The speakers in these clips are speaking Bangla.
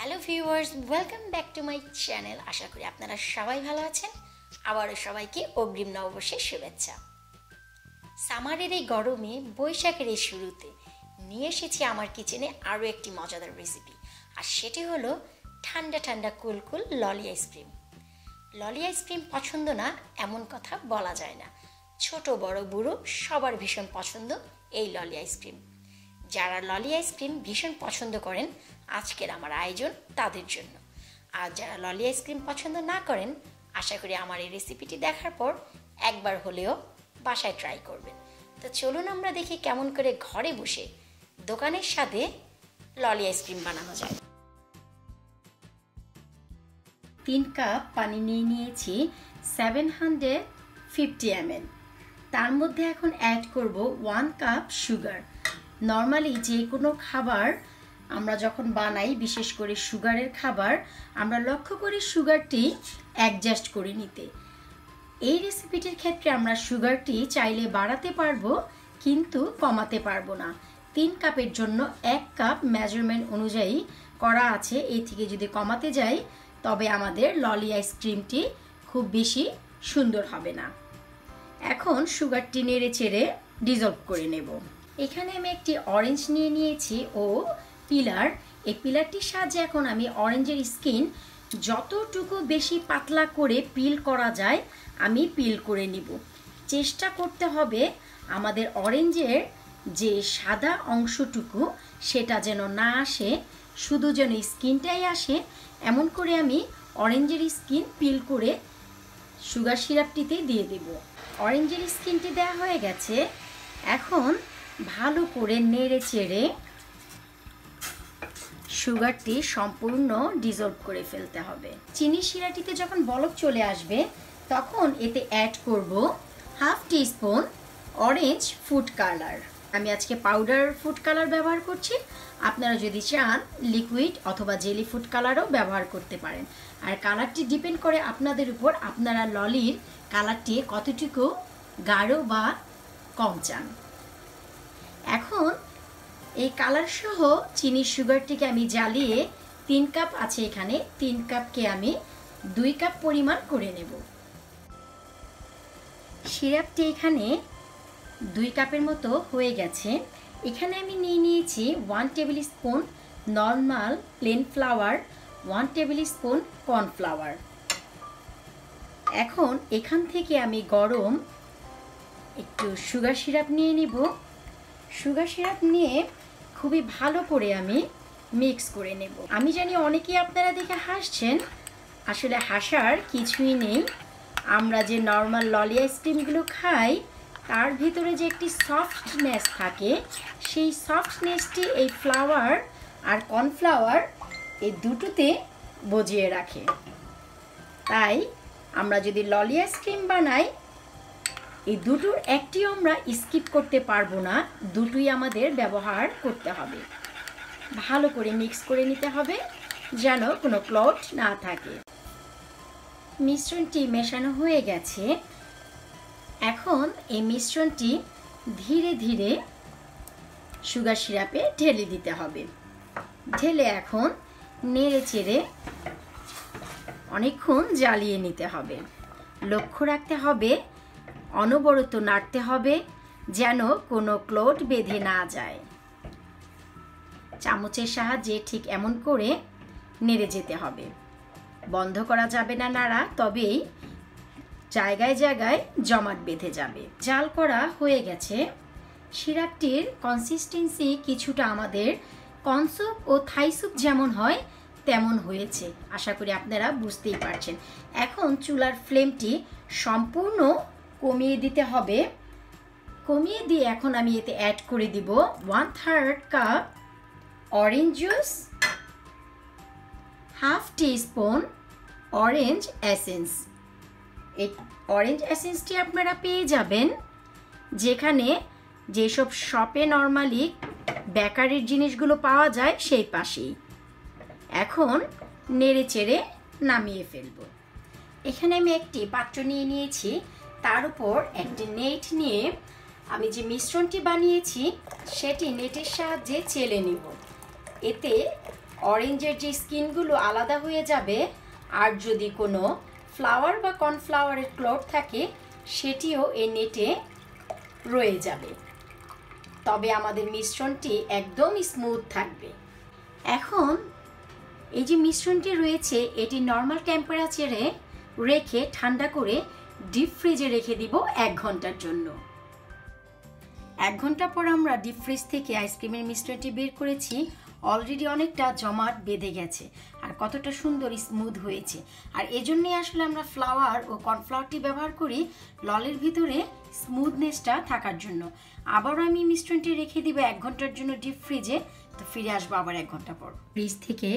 Hello viewers, welcome back to my channel. আশা করি আপনারা সবাই ভালো আছেন। আবারও সবাইকে অগ্রিম নববর্ষের শুভেচ্ছা। সামারের এই গরমে, বৈশাখের এই শুরুতে নিয়ে এসেছি আমার কিচেনে আরও একটি মজাদার রেসিপি, আর সেটি হলো ঠান্ডা ঠান্ডা কুলকুল ললি আইসক্রিম। ললি আইসক্রিম পছন্দ না এমন কথা বলা যায় না। ছোট বড় বুড়ো সবার ভীষণ পছন্দ এই ললি আইসক্রিম। যারা ললি আইসক্রিম ভীষণ পছন্দ করেন, আজকের আমার আয়োজন তাদের জন্য। আর যারা ললি আইসক্রিম পছন্দ না করেন, আশা করি আমার এই রেসিপিটি দেখার পর একবার হলেও বাসায় ট্রাই করবেন। তো চলুন আমরা দেখি কেমন করে ঘরে বসে দোকানের সাথে ললি আইসক্রিম বানানো যায়। 3 কাপ পানি নিয়ে নিয়েছি 750 ml। তার মধ্যে এখন অ্যাড করব 1 কাপ সুগার। নর্মালি যে কোনো খাবার আমরা যখন বানাই, বিশেষ করে সুগারের খাবার, আমরা লক্ষ্য করি সুগারটি অ্যাডজাস্ট করে নিতে। এই রেসিপিটির ক্ষেত্রে আমরা সুগারটি চাইলে বাড়াতে পারবো, কিন্তু কমাতে পারবো না। 3 কাপের জন্য 1 কাপ মেজারমেন্ট অনুযায়ী করা আছে। এই থেকে যদি কমাতে যাই তবে আমাদের ললি আইসক্রিমটি খুব বেশি সুন্দর হবে না। এখন সুগারটি নেড়ে চেড়ে ডিজলভ করে নেব। এখানে আমি একটি অরেঞ্জ নিয়ে নিয়েছি ও পিলার। এই পিলারটির সাহায্যে এখন আমি অরেঞ্জের স্কিন যতটুকু বেশি পাতলা করে পিল করা যায় আমি পিল করে নিব। চেষ্টা করতে হবে আমাদের অরেঞ্জের যে সাদা অংশটুকু সেটা যেন না আসে, শুধু যেন স্কিনটাই আসে। এমন করে আমি অরেঞ্জের স্কিন পিল করে সুগার সিরাপটিতে দিয়ে দেব। অরেঞ্জের স্কিনটি দেওয়া হয়ে গেছে। এখন ভালো করে নেড়ে চেড়ে সুগারটি সম্পূর্ণ ডিজলভ করে ফেলতে হবে। চিনি শিরাটিতে যখন বলক চলে আসবে তখন এতে অ্যাড করব 1/2 টিস্পুন অরেঞ্জ ফুড কালার। আমি আজকে পাউডার ফুড কালার ব্যবহার করছি। আপনারা যদি চান লিকুইড অথবা জেলি ফুড কালারও ব্যবহার করতে পারেন। আর কালারটি ডিপেন্ড করে আপনাদের উপর, আপনারা ললির কালারটি কতটুকু গাঢ় বা কম চান। এখন এই কালার সহ চিনির সুগারটিকে আমি জ্বালিয়ে 3 কাপ আছে এখানে, 3 কাপকে আমি 2 কাপ পরিমাণ করে নেব। সিরাপটি এখানে 2 কাপের মতো হয়ে গেছে। এখানে আমি নিয়ে নিয়েছি 1 tablespoon normal plain flour, 1 tablespoon cornflour. এখন এখান থেকে আমি গরম একটু সুগার সিরাপ নিয়ে নিব। সুগার সিরাপ নিয়ে খুবই ভালো করে আমি মিক্স করে নেব। আমি জানি অনেকেই আপনারা দেখে হাসছেন, আসলে হাসার কিছুই নেই। আমরা যে নর্মাল ললি আইসক্রিমগুলো খাই তার ভিতরে যে একটি সফটনেস থাকে, সেই সফটনেসটি এই ফ্লাওয়ার আর কর্নফ্লাওয়ার এই দুটোতে বজিয়ে রাখে। তাই আমরা যদি ললি আইসক্রিম বানাই, এই দুটোর একটিও আমরা স্কিপ করতে পারবো না, দুটোই আমাদের ব্যবহার করতে হবে। ভালো করে মিক্স করে নিতে হবে যেন কোনো ক্লট না থাকে। মিশ্রণটি মেশানো হয়ে গেছে। এখন এই মিশ্রণটি ধীরে ধীরে সুগার সিরাপে ঢেলে দিতে হবে। ঢেলে এখন নেড়ে চেড়ে অনেকক্ষণ জ্বালিয়ে নিতে হবে। লক্ষ্য রাখতে হবে অনবরত নাড়তে হবে যেন কোনো ক্লট বেঁধে না যায়। চামচের সাহায্যে ঠিক এমন করে নেড়ে যেতে হবে। বন্ধ করা যাবে না নাড়া, তবেই জায়গায় জায়গায় জমাট বেঁধে যাবে। জাল করা হয়ে গেছে। সিরাপটির কনসিস্টেন্সি কিছুটা আমাদের কর্ন স্যুপ ও থাই স্যুপ যেমন হয় তেমন হয়েছে। আশা করি আপনারা বুঝতেই পারছেন। এখন চুলার ফ্লেমটি সম্পূর্ণ কমিয়ে দিতে হবে। কমিয়ে দিয়ে এখন আমি এতে অ্যাড করে দিব 1/3 cup orange juice, 1/2 teaspoon orange essence. এই অরেঞ্জ এসেন্সটি আপনারা পেয়ে যাবেন যেখানে যেসব শপে নর্মালি বেকারির জিনিসগুলো পাওয়া যায় সেই পাশেই। এখন নেড়ে চেড়ে নামিয়ে ফেলব। এখানে আমি একটি পাত্র নিয়ে নিয়েছি, তার উপর একটি নেট নিয়ে আমি যে মিশ্রণটি বানিয়েছি সেটি নেটের সাহায্যে চেলে নিব। এতে অরেঞ্জের যে স্কিনগুলো আলাদা হয়ে যাবে, আর যদি কোনো ফ্লাওয়ার বা কর্নফ্লাওয়ারের ক্লট থাকে সেটিও এই নেটে রয়ে যাবে। তবে আমাদের মিশ্রণটি একদম স্মুথ থাকবে। এখন এই যে মিশ্রণটি রয়েছে এটি নর্মাল টেম্পারেচারে রেখে ঠান্ডা করে ডিপ ফ্রিজে রেখে দিব 1 ঘন্টার জন্য। 1 ঘন্টা পর আমরা ডিপ ফ্রিজ থেকে আইসক্রিমের মিশ্রণটি বের করেছি। অলরেডি অনেকটা জমাট বেঁধে গেছে আর কতটা সুন্দর স্মুথ হয়েছে। আর এজন্যই আসলে আমরা ফ্লাওয়ার ও কর্নফ্লাওয়ারটি ব্যবহার করি ললির ভিতরে স্মুথনেসটা থাকার জন্য। আবারও আমি মিশ্রণটি রেখে দিব 1 ঘন্টার জন্য ডিপ ফ্রিজে। তো ফিরে আসবো আবার 1 ঘন্টা পর। ফ্রিজ থেকে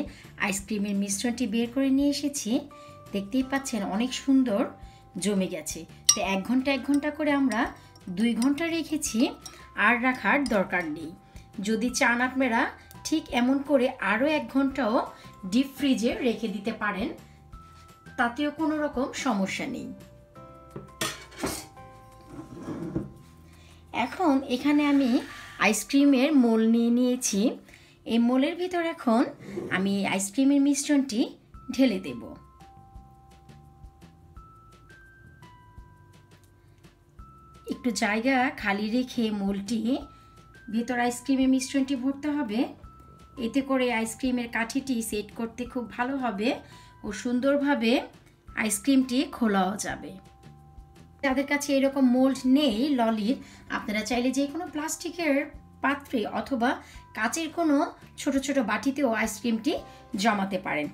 আইসক্রিমের মিশ্রণটি বের করে নিয়ে এসেছি। দেখতেই পাচ্ছেন অনেক সুন্দর জমে গেছে। তো 1 ঘন্টা করে আমরা 2 ঘন্টা রেখেছি, আর রাখার দরকার নেই। যদি চান আপনারা ঠিক এমন করে আরও 1 ঘন্টাও ডিপ ফ্রিজে রেখে দিতে পারেন, তাতেও কোনো রকম সমস্যা নেই। এখন এখানে আমি আইসক্রিমের মোল নিয়ে নিয়েছি। এই মোলের ভিতর এখন আমি আইসক্রিমের মিশ্রণটি ঢেলে দেব। একটু জায়গা খালি রেখে মোলটি ভেতর আইসক্রিমের মিশ্রণটি ভরতে হবে। এতে করে আইসক্রিমের কাঠিটি সেট করতে খুব ভালো হবে ও সুন্দরভাবে আইসক্রিমটি খোলাও যাবে। যাদের কাছে এরকম মোল্ড নেই ললির, আপনারা চাইলে যে কোনো প্লাস্টিকের পাত্রে অথবা কাচের কোনো ছোট ছোট বাটিতেও আইসক্রিমটি জমাতে পারেন।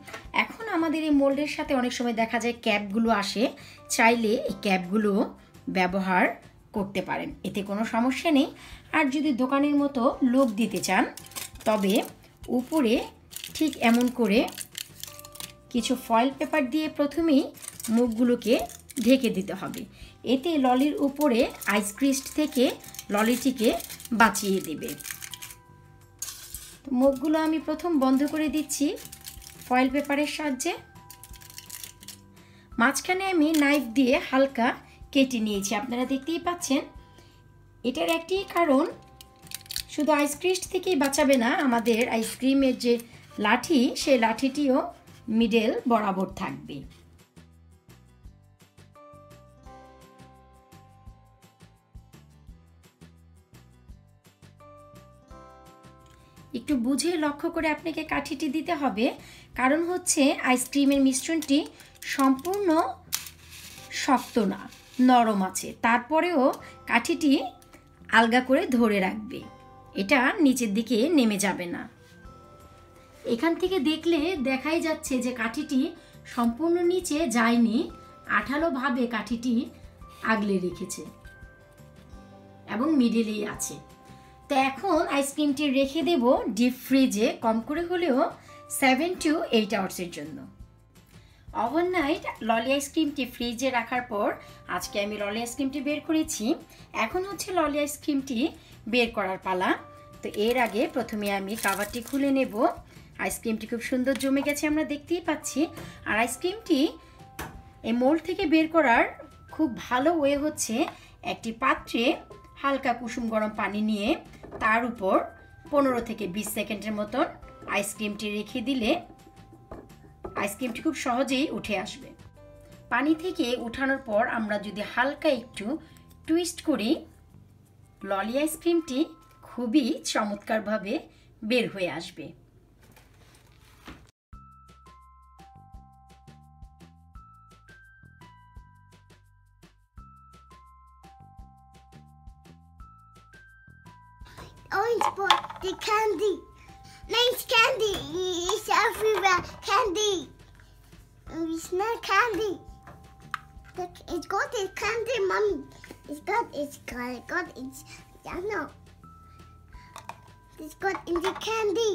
এখন আমাদের এই মোল্ডের সাথে অনেক সময় দেখা যায় ক্যাপগুলো আসে, চাইলে এই ক্যাপগুলো ব্যবহার করতে পারেন, এতে কোনো সমস্যা নেই। আর যদি দোকানের মতো লোক দিতে চান তবে উপরে ঠিক এমন করে কিছু ফয়েল পেপার দিয়ে প্রথমেই মুখগুলোকে ঢেকে দিতে হবে। এতে ললির উপরে আইসক্রিস্ট থেকে ললিটিকে বাঁচিয়ে দেবে। মুখগুলো আমি প্রথম বন্ধ করে দিচ্ছি ফয়েল পেপারের সাহায্যে। মাঝখানে আমি নাইফ দিয়ে হালকা কেটে নিয়েছি, আপনারা দেখতেই পাচ্ছেন। এটার একটি কারণ, শুধু আইসক্রিস্ট থেকেই বাঁচাবে না, আমাদের আইসক্রিমের যে লাঠি সেই লাঠিটিও মিডল বরাবর থাকবে। একটু বুঝে লক্ষ্য করে আপনাকে কাঠিটি দিতে হবে, কারণ হচ্ছে আইসক্রিমের মিশ্রণটি সম্পূর্ণ শক্ত না, নরম আছে, তারপরেও কাঠিটি আলগা করে ধরে রাখবে, এটা নিচের দিকে নেমে যাবে না। এখান থেকে দেখলে দেখাই যাচ্ছে যে কাঠিটি সম্পূর্ণ নিচে যায়নি, আঠালোভাবে কাঠিটি আগলে রেখেছে এবং মিডলেই আছে। তো এখন আইসক্রিমটি রেখে দেব ডিপ ফ্রিজে কম করে হলেও 7 to 8 আওয়ার্সের জন্য। ওভারনাইট ললি আইসক্রিমটি ফ্রিজে রাখার পর আজকে আমি ললি আইসক্রিমটি বের করেছি। এখন হচ্ছে ললি আইসক্রিমটি বের করার পালা। তো এর আগে প্রথমে আমি কাভারটি খুলে নেব। আইসক্রিমটি খুব সুন্দর জমে গেছে, আমরা দেখতেই পাচ্ছি। আর আইসক্রিমটি এই মোল্ড থেকে বের করার খুব ভালো ওয়ে হচ্ছে একটি পাত্রে হালকা কুসুম গরম পানি নিয়ে তার উপর 15 থেকে 20 সেকেন্ডের মতন আইসক্রিমটি রেখে দিলে আইসক্রিমটি খুব সহজেই উঠে আসবে। পানি থেকে উঠানোর পর আমরা যদি হালকা একটু টুইস্ট করি, ললি আইসক্রিমটি খুবই চমৎকারভাবে বের হয়ে আসবে। Orange boy, the candy. Nice candy. It's everywhere. Candy. We smell candy. Look, it's got its candy, mommy. It's got its yellow. It's got in the candy.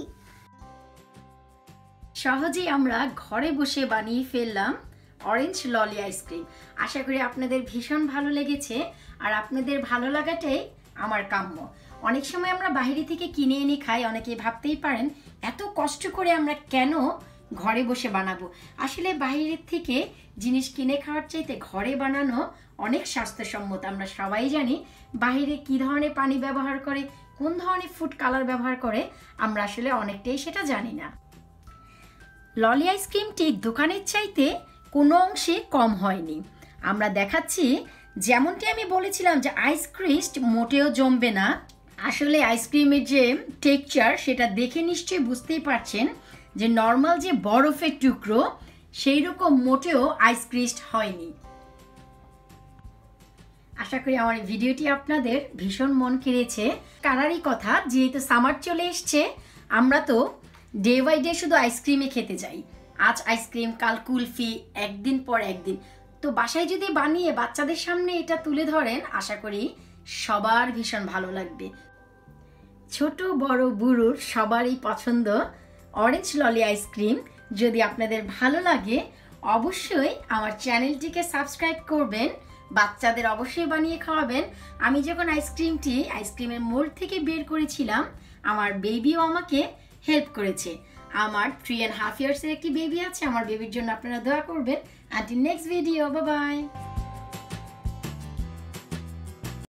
সহজেই আমরা ঘরে বসে বানিয়ে ফেললাম অরেঞ্জ ললি আইসক্রিম। আশা করি আপনাদের ভীষণ ভালো লেগেছে, আর আপনাদের ভালো লাগাটাই আমার কাম্য। অনেক সময় আমরা বাইরে থেকে কিনে এনে খাই, অনেকে ভাবতেই পারেন এত কষ্ট করে আমরা কেন ঘরে বসে বানাবো। আসলে বাইরের থেকে জিনিস কিনে খাওয়ার চাইতে ঘরে বানানো অনেক স্বাস্থ্যসম্মত। আমরা সবাই জানি বাইরে কী ধরনের পানি ব্যবহার করে, কোন ধরনের ফুড কালার ব্যবহার করে, আমরা আসলে অনেকটাই সেটা জানি না। ললি আইসক্রিমটি দোকানের চাইতে কোনো অংশে কম হয়নি। আমরা দেখাচ্ছি যেমনটি আমি বলেছিলাম যে আইসক্রিম মোটেও জমবে না। আসলে আইসক্রিমের যে টেক্সচার সেটা দেখে নিশ্চয়ই বুঝতেই পারছেন যে নর্মাল যে বরফের টুকরো সেই রকম মোটেও আইসক্রিম হয়নি। আশা করি আমার এই ভিডিওটি আপনাদের ভীষণ মন কেড়েছে। কারারই কথা, যেহেতু সামার চলে এসছে, আমরা তো ডে বাই ডে শুধু আইসক্রিমে খেতে যাই। আজ আইসক্রিম, কাল কুলফি, একদিন পর একদিন। তো বাসায় যদি বানিয়ে বাচ্চাদের সামনে এটা তুলে ধরেন, আশা করি সবার ভীষণ ভালো লাগবে। ছোট বড় বুড়োর সবারই পছন্দ অরেঞ্জ ললি আইসক্রিম। যদি আপনাদের ভালো লাগে অবশ্যই আমার চ্যানেলটিকে সাবস্ক্রাইব করবেন, বাচ্চাদের অবশ্যই বানিয়ে খাওয়াবেন। আমি যখন আইসক্রিমের মোল্ড থেকে বের করেছিলাম, আমার বেবিও আমাকে হেল্প করেছে। আমার 3.5 ইয়ার্সের একটি বেবি আছে, আমার বেবির জন্য আপনারা দোয়া করবেন। Until next video, bye bye.